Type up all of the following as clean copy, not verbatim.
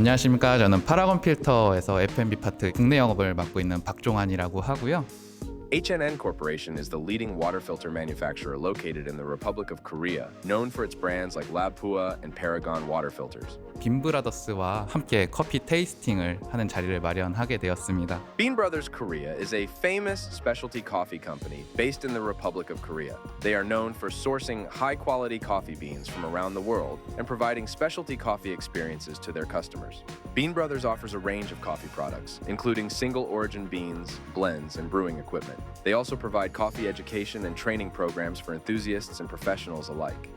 안녕하십니까. 저는 파라곤 필터에서 F&B 파트 국내 영업을 맡고 있는 박종환이라고 하고요. H&N Corporation is the leading water filter manufacturer located in the Republic of Korea, known for its brands like Labpua and Paragon water filters. 빈브라더스와 함께 커피 테이스팅을 하는 자리를 마련하게 되었습니다. Bean Brothers Korea is a famous specialty coffee company based in the Republic of Korea. They are known for sourcing high-quality coffee beans from around the world and providing specialty coffee experiences to their customers. Bean Brothers offers a range of coffee products, including single-origin beans, blends, and brewing equipment. They also provide coffee education and training programs for enthusiasts and professionals alike.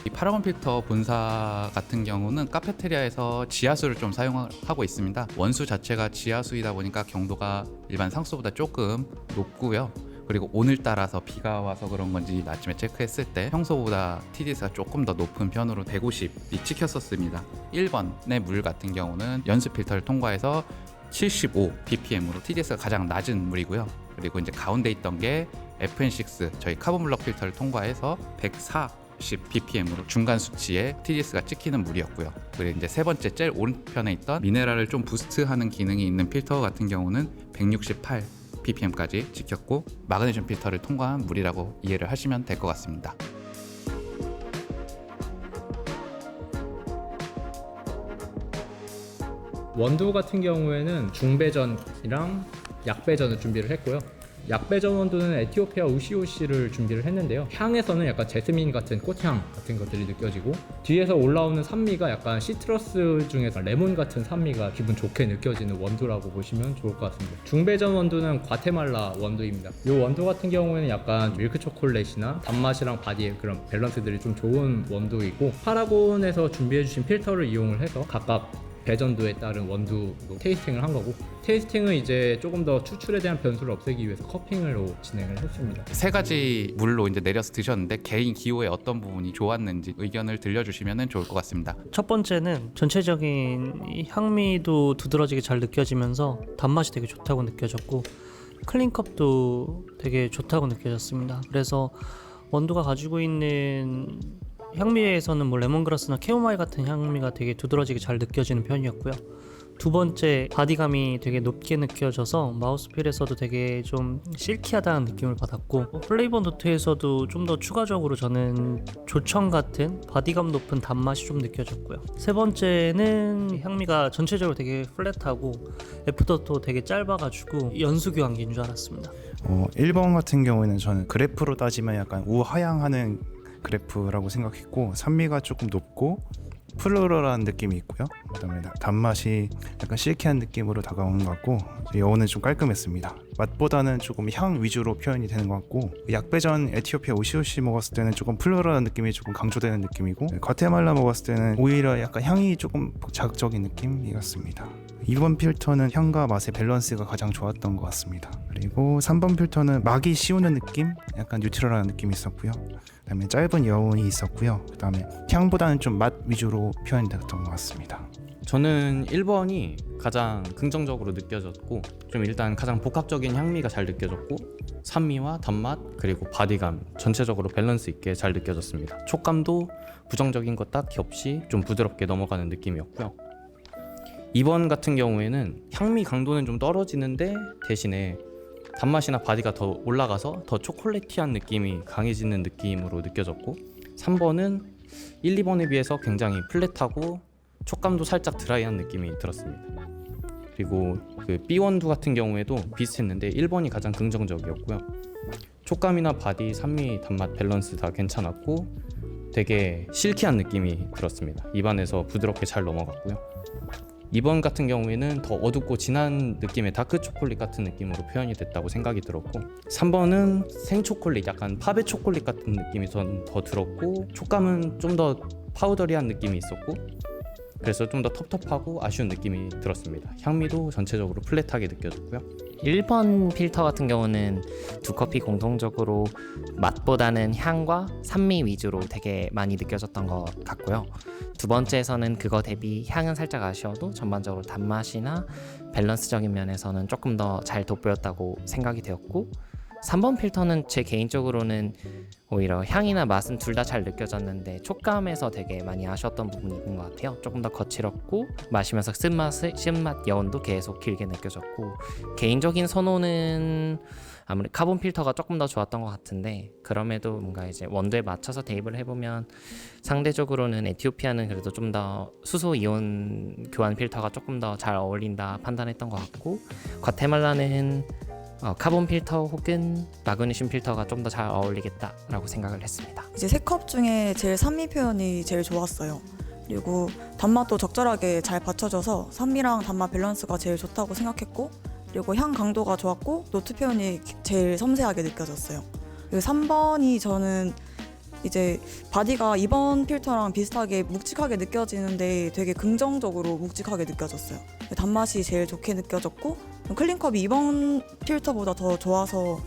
이 파라곤 필터 본사 같은 경우는 카페테리아에서 지하수를 좀 사용하고 있습니다. 원수 자체가 지하수이다 보니까 경도가 일반 상수보다 조금 높고요. 그리고 오늘따라서 비가 와서 그런 건지 아침에 체크했을 때 평소보다 TDS가 조금 더 높은 편으로 150이 찍혔었습니다. 1번의 물 같은 경우는 연수 필터를 통과해서 75 ppm으로 TDS가 가장 낮은 물이고요. 그리고 이제 가운데 있던 게 FN6 저희 카본 블럭 필터를 통과해서 140 ppm으로 중간 수치에 TDS가 찍히는 물이었고요. 그리고 이제 세 번째 제일 오른편에 있던 미네랄을 좀 부스트하는 기능이 있는 필터 같은 경우는 168 ppm까지 찍혔고 마그네슘 필터를 통과한 물이라고 이해를 하시면 될 것 같습니다. 원두 같은 경우에는 중배전이랑 약배전을 준비를 했고요. 약배전 원두는 에티오피아 우시오시를 준비를 했는데요. 향에서는 약간 제스민 같은 꽃향 같은 것들이 느껴지고 뒤에서 올라오는 산미가 약간 시트러스 중에서 레몬 같은 산미가 기분 좋게 느껴지는 원두라고 보시면 좋을 것 같습니다. 중배전 원두는 과테말라 원두입니다. 이 원두 같은 경우에는 약간 밀크 초콜릿이나 단맛이랑 바디의 그런 밸런스들이 좀 좋은 원두이고 파라곤에서 준비해주신 필터를 이용을 해서 각각 배전도에 따른 원두로 테이스팅을 한 거고 테이스팅은 이제 조금 더 추출에 대한 변수를 없애기 위해서 커핑으로 진행을 했습니다. 세 가지 물로 이제 내려서 드셨는데 개인 기호에 어떤 부분이 좋았는지 의견을 들려주시면 좋을 것 같습니다. 첫 번째는 전체적인 이 향미도 두드러지게 잘 느껴지면서 단맛이 되게 좋다고 느껴졌고 클린컵도 되게 좋다고 느껴졌습니다. 그래서 원두가 가지고 있는 향미에서는 뭐 레몬그라스나 캐모마일 같은 향미가 되게 두드러지게 잘 느껴지는 편이었고요. 두 번째, 바디감이 되게 높게 느껴져서 마우스필에서도 되게 좀 실키하다는 느낌을 받았고 플레이버 노트에서도 좀 더 추가적으로 저는 조청 같은 바디감 높은 단맛이 좀 느껴졌고요. 세 번째는 향미가 전체적으로 되게 플랫하고 애프터도 되게 짧아가지고 연수교환기인 줄 알았습니다. 1번 같은 경우에는 저는 그래프로 따지면 약간 우하향하는 그래프라고 생각했고 산미가 조금 높고 플로럴한 느낌이 있고요. 그다음에 단맛이 약간 실키한 느낌으로 다가오는 것 같고 여우는 좀 깔끔했습니다. 맛보다는 조금 향 위주로 표현이 되는 것 같고 약배전 에티오피아 우시오시 먹었을 때는 조금 플로럴한 느낌이 조금 강조되는 느낌이고 과테말라 먹었을 때는 오히려 약간 향이 조금 자극적인 느낌이었습니다. 2번 필터는 향과 맛의 밸런스가 가장 좋았던 것 같습니다. 그리고 3번 필터는 막이 씌우는 느낌? 약간 뉴트럴한 느낌이 있었고요. 그다음에 짧은 여운이 있었고요. 그다음에 향보다는 좀 맛 위주로 표현이 됐던 것 같습니다. 저는 1번이 가장 긍정적으로 느껴졌고 좀 일단 가장 복합적인 향미가 잘 느껴졌고 산미와 단맛 그리고 바디감 전체적으로 밸런스 있게 잘 느껴졌습니다. 촉감도 부정적인 것 딱히 없이 좀 부드럽게 넘어가는 느낌이었고요. 2번 같은 경우에는 향미 강도는 좀 떨어지는데 대신에 단맛이나 바디가 더 올라가서 더 초콜릿티한 느낌이 강해지는 느낌으로 느껴졌고 3번은 1, 2번에 비해서 굉장히 플랫하고 촉감도 살짝 드라이한 느낌이 들었습니다. 그리고 그 B원두 같은 경우에도 비슷했는데 1번이 가장 긍정적이었고요. 촉감이나 바디, 산미, 단맛 밸런스 다 괜찮았고 되게 실키한 느낌이 들었습니다. 입안에서 부드럽게 잘 넘어갔고요. 2번 같은 경우에는 더 어둡고 진한 느낌의 다크 초콜릿 같은 느낌으로 표현이 됐다고 생각이 들었고 3번은 생초콜릿 약간 파베 초콜릿 같은 느낌이 더 들었고 촉감은 좀 더 파우더리한 느낌이 있었고 그래서 좀 더 텁텁하고 아쉬운 느낌이 들었습니다. 향미도 전체적으로 플랫하게 느껴졌고요. 1번 필터 같은 경우는 두 커피 공통적으로 맛보다는 향과 산미 위주로 되게 많이 느껴졌던 것 같고요. 두 번째에서는 그거 대비 향은 살짝 아쉬워도 전반적으로 단맛이나 밸런스적인 면에서는 조금 더 잘 돋보였다고 생각이 되었고 3번 필터는 제 개인적으로는 오히려 향이나 맛은 둘 다 잘 느껴졌는데 촉감에서 되게 많이 아쉬웠던 부분이 있는 것 같아요. 조금 더 거칠었고 마시면서 쓴맛 여운도 계속 길게 느껴졌고, 개인적인 선호는 아무래도 카본 필터가 조금 더 좋았던 것 같은데, 그럼에도 뭔가 이제 원두에 맞춰서 대입을 해보면 상대적으로는 에티오피아는 그래도 좀 더 수소 이온 교환 필터가 조금 더 잘 어울린다 판단했던 것 같고, 과테말라는 카본 필터 혹은 마그네슘 필터가 좀 더 잘 어울리겠다라고 생각을 했습니다. 이제 세 컵 중에 제일 산미 표현이 제일 좋았어요. 그리고 단맛도 적절하게 잘 받쳐져서 산미랑 단맛 밸런스가 제일 좋다고 생각했고, 그리고 향 강도가 좋았고 노트 표현이 제일 섬세하게 느껴졌어요. 그리고 3번이 저는 이제 바디가 2번 필터랑 비슷하게 묵직하게 느껴지는데 되게 긍정적으로 묵직하게 느껴졌어요. 단맛이 제일 좋게 느껴졌고, 클린컵이 2번 필터보다 더 좋아서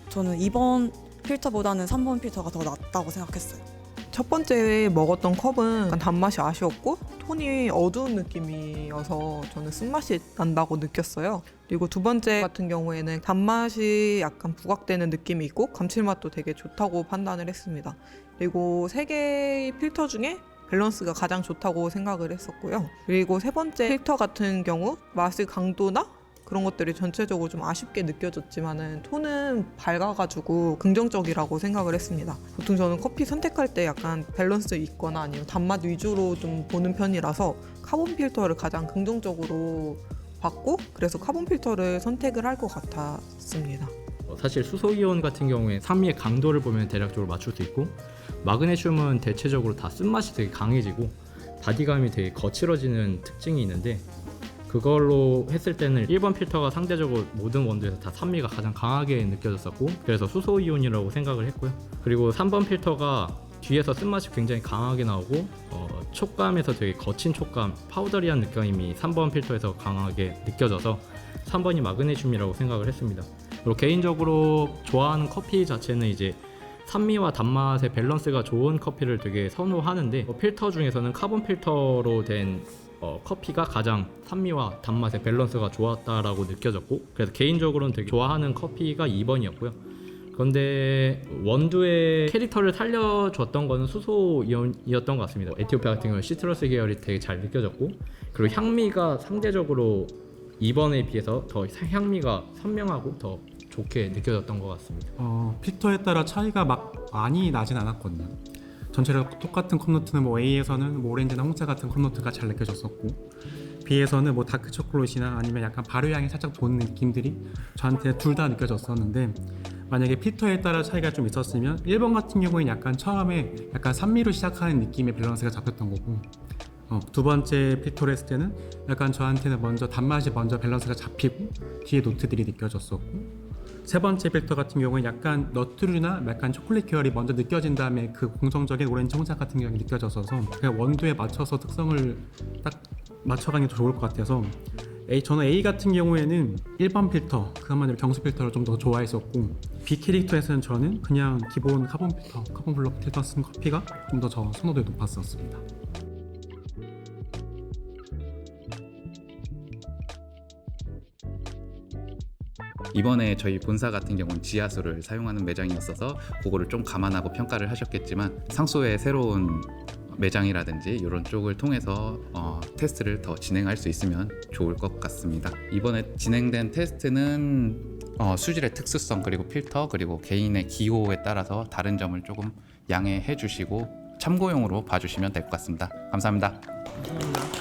저는 2번 필터보다는 3번 필터가 더 낫다고 생각했어요. 첫 번째 먹었던 컵은 약간 단맛이 아쉬웠고 톤이 어두운 느낌이어서 저는 쓴맛이 난다고 느꼈어요. 그리고 두 번째 같은 경우에는 단맛이 약간 부각되는 느낌이 있고 감칠맛도 되게 좋다고 판단을 했습니다. 그리고 세 개의 필터 중에 밸런스가 가장 좋다고 생각을 했었고요. 그리고 세 번째 필터 같은 경우 맛의 강도나 그런 것들이 전체적으로 좀 아쉽게 느껴졌지만은 톤은 밝아가지고 긍정적이라고 생각을 했습니다. 보통 저는 커피 선택할 때 약간 밸런스 있거나 아니면 단맛 위주로 좀 보는 편이라서 카본 필터를 가장 긍정적으로 봤고, 그래서 카본 필터를 선택을 할 것 같았습니다. 사실 수소이온 같은 경우에 산미의 강도를 보면 대략적으로 맞출 수 있고, 마그네슘은 대체적으로 다 쓴맛이 되게 강해지고 바디감이 되게 거칠어지는 특징이 있는데, 그걸로 했을 때는 1번 필터가 상대적으로 모든 원두에서 다 산미가 가장 강하게 느껴졌었고, 그래서 수소이온이라고 생각을 했고요. 그리고 3번 필터가 뒤에서 쓴맛이 굉장히 강하게 나오고 촉감에서 되게 거친 촉감, 파우더리한 느낌이 3번 필터에서 강하게 느껴져서 3번이 마그네슘이라고 생각을 했습니다. 그리고 개인적으로 좋아하는 커피 자체는 이제 산미와 단맛의 밸런스가 좋은 커피를 되게 선호하는데, 필터 중에서는 카본 필터로 된 커피가 가장 산미와 단맛의 밸런스가 좋았다라고 느껴졌고, 그래서 개인적으로는 되게 좋아하는 커피가 2번이었고요. 그런데 원두의 캐릭터를 살려줬던 거는 수소이온이었던 것 같습니다. 에티오피아 같은 경우는 시트러스 계열이 되게 잘 느껴졌고, 그리고 향미가 상대적으로 2번에 비해서 더 향미가 선명하고 더 좋게 느껴졌던 것 같습니다. 필터에 따라 차이가 막 많이 나진 않았거든요. 전체적으로 똑같은 컵노트는 뭐 A에서는 뭐 오렌지나 홍차 같은 컵노트가 잘 느껴졌었고, B에서는 뭐 다크 초콜릿이나 아니면 약간 발효향이 살짝 도는 느낌들이 저한테 둘 다 느껴졌었는데, 만약에 필터에 따라 차이가 좀 있었으면 1번 같은 경우에는 약간 처음에 약간 산미로 시작하는 느낌의 밸런스가 잡혔던 거고, 두 번째 필터를 했을 때는 약간 저한테는 먼저 단맛이 먼저 밸런스가 잡히고 뒤에 노트들이 느껴졌었고, 세 번째 필터 같은 경우는 약간 너트류나 약간 초콜릿 계열이 먼저 느껴진 다음에 그 공성적인 오렌지 홍차 같은 경우에 느껴져서 그냥 원두에 맞춰서 특성을 딱 맞춰가는 게 더 좋을 것 같아서 저는 A 같은 경우에는 1번 필터, 그 한마디로 경수 필터를 좀 더 좋아했었고, B 캐릭터에서는 저는 그냥 기본 카본 필터, 카본 블록 필터 쓴 커피가 좀 더 저 선호도에 높았었습니다. 이번에 저희 본사 같은 경우는 지하수를 사용하는 매장이었어서 그거를 좀 감안하고 평가를 하셨겠지만, 상수의 새로운 매장이라든지 이런 쪽을 통해서 테스트를 더 진행할 수 있으면 좋을 것 같습니다. 이번에 진행된 테스트는 수질의 특수성, 그리고 필터, 그리고 개인의 기호에 따라서 다른 점을 조금 양해해 주시고 참고용으로 봐주시면 될 것 같습니다. 감사합니다. 감사합니다.